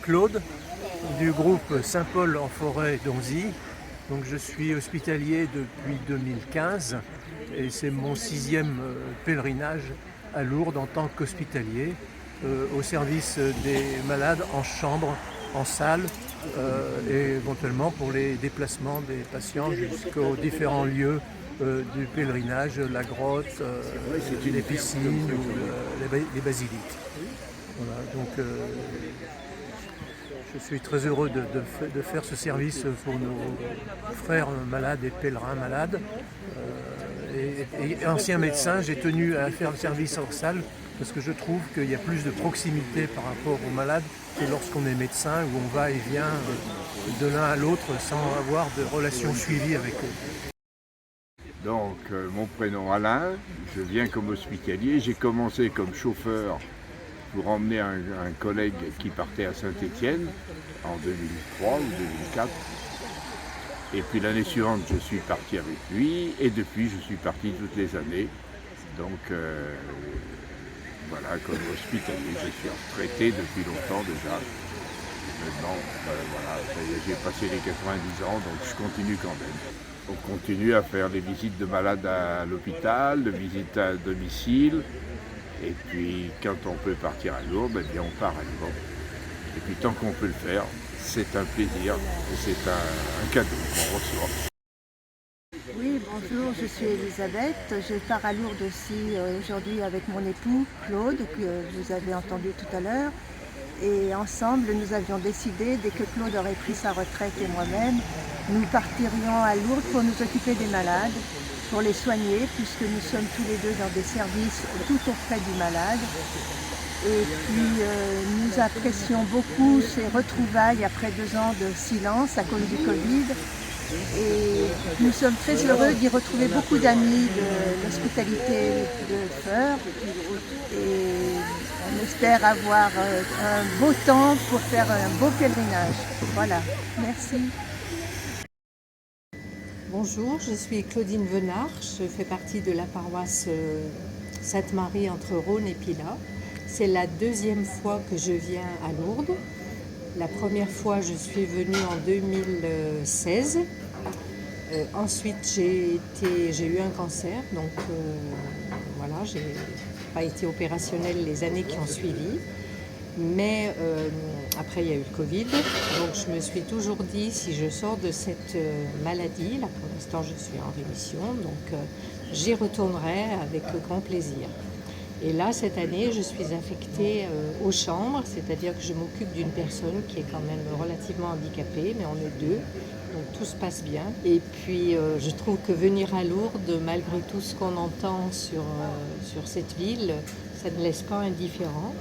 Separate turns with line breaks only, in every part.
Claude du groupe Saint-Paul en forêt d'Onzy. Donc je suis hospitalier depuis 2015 et c'est mon 6e pèlerinage à Lourdes en tant qu'hospitalier au service des malades en chambre, en salle et éventuellement pour les déplacements des patients jusqu'aux différents lieux du pèlerinage, la grotte, les piscines ou les basiliques. Voilà, donc je suis très heureux de faire ce service pour nos frères malades et pèlerins malades. Et ancien médecin, j'ai tenu à faire le service hors salle parce que je trouve qu'il y a plus de proximité par rapport aux malades que lorsqu'on est médecin où on va et vient de l'un à l'autre sans avoir de relation suivie avec eux.
Donc, mon prénom Alain, je viens comme hospitalier. J'ai commencé comme chauffeur pour emmener un collègue qui partait à Saint-Étienne en 2003 ou 2004. Et puis l'année suivante, je suis parti avec lui et depuis, je suis parti toutes les années. Donc, voilà, comme hospitalier, je suis retraité depuis longtemps déjà. Maintenant, voilà, j'ai passé les 90 ans, donc je continue quand même. On continue à faire des visites de malades à l'hôpital, des visites à domicile. Et puis, quand on peut partir à Lourdes, eh bien, on part à Lourdes. Et puis, tant qu'on peut le faire, c'est un plaisir et c'est un cadeau qu'on reçoit.
Oui, bonjour, je suis Elisabeth. Je pars à Lourdes aussi aujourd'hui avec mon époux Claude, que vous avez entendu tout à l'heure. Et ensemble, nous avions décidé, dès que Claude aurait pris sa retraite et moi-même, nous partirions à Lourdes pour nous occuper des malades, pour les soigner, puisque nous sommes tous les deux dans des services tout auprès du malade. Et puis nous apprécions beaucoup ces retrouvailles après 2 ans de silence à cause du Covid. Et nous sommes très heureux d'y retrouver beaucoup d'amis de l'hospitalité de Feur. Et on espère avoir un beau temps pour faire un beau pèlerinage. Voilà, merci.
Bonjour, je suis Claudine Venard, je fais partie de la paroisse Sainte-Marie entre Rhône et Pilat. C'est la 2e fois que je viens à Lourdes. La première fois, je suis venue en 2016. Ensuite, j'ai eu un cancer, donc voilà, j'ai pas été opérationnelle les années qui ont suivi. Mais après, il y a eu le Covid, donc je me suis toujours dit, si je sors de cette maladie, là pour l'instant je suis en rémission, donc j'y retournerai avec grand plaisir. Et là, cette année, je suis affectée aux chambres, c'est-à-dire que je m'occupe d'une personne qui est quand même relativement handicapée, mais on est 2, donc tout se passe bien. Et puis, je trouve que venir à Lourdes, malgré tout ce qu'on entend sur cette ville, ça ne laisse pas indifférent.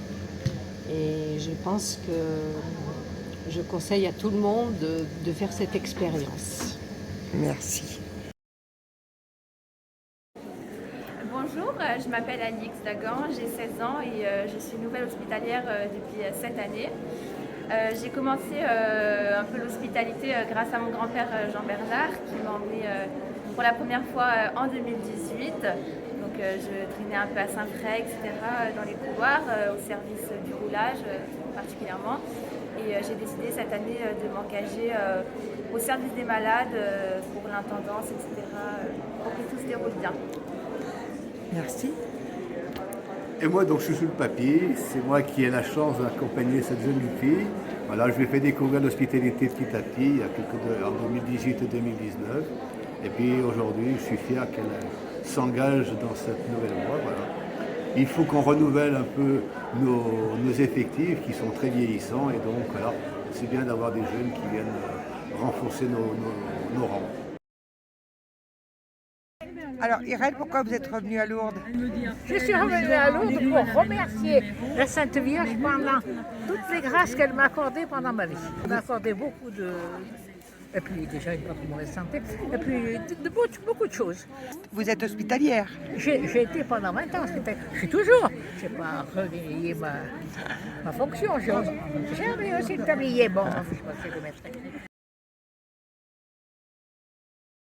Et je pense que je conseille à tout le monde de faire cette expérience.
Merci.
Bonjour, je m'appelle Alix Dagan, j'ai 16 ans et je suis nouvelle hospitalière depuis cette année. J'ai commencé un peu l'hospitalité grâce à mon grand-père Jean-Bernard qui m'a emmenée pour la première fois en 2018. Donc je traînais un peu à Saint-Fray, etc. dans les couloirs, au service du roulage particulièrement. Et j'ai décidé cette année de m'engager au service des malades pour l'intendance, etc. pour que tout se déroule bien.
Merci.
Et moi, donc, je suis sur le papier. C'est moi qui ai la chance d'accompagner cette jeune fille. Voilà, je lui ai fait découvrir l'hospitalité petit à petit, en 2018 et 2019. Et puis aujourd'hui, je suis fier qu'elle s'engage dans cette nouvelle voie. Voilà. Il faut qu'on renouvelle un peu nos effectifs qui sont très vieillissants. Et donc, voilà, c'est bien d'avoir des jeunes qui viennent renforcer nos rangs.
Alors Irène, pourquoi vous êtes revenue à Lourdes?
Je suis revenue à Lourdes pour remercier la Sainte Vierge pendant toutes les grâces qu'elle m'a accordées pendant ma vie. Elle m'a accordé beaucoup de... Et puis déjà une pas trop mauvaise santé, et puis beaucoup de choses.
Vous êtes hospitalière?
J'ai été pendant 20 ans hospitalière. Je suis toujours. Je n'ai pas renié ma fonction. J'ai aussi hospitalier. Bon, je sais pas si je le mettrai.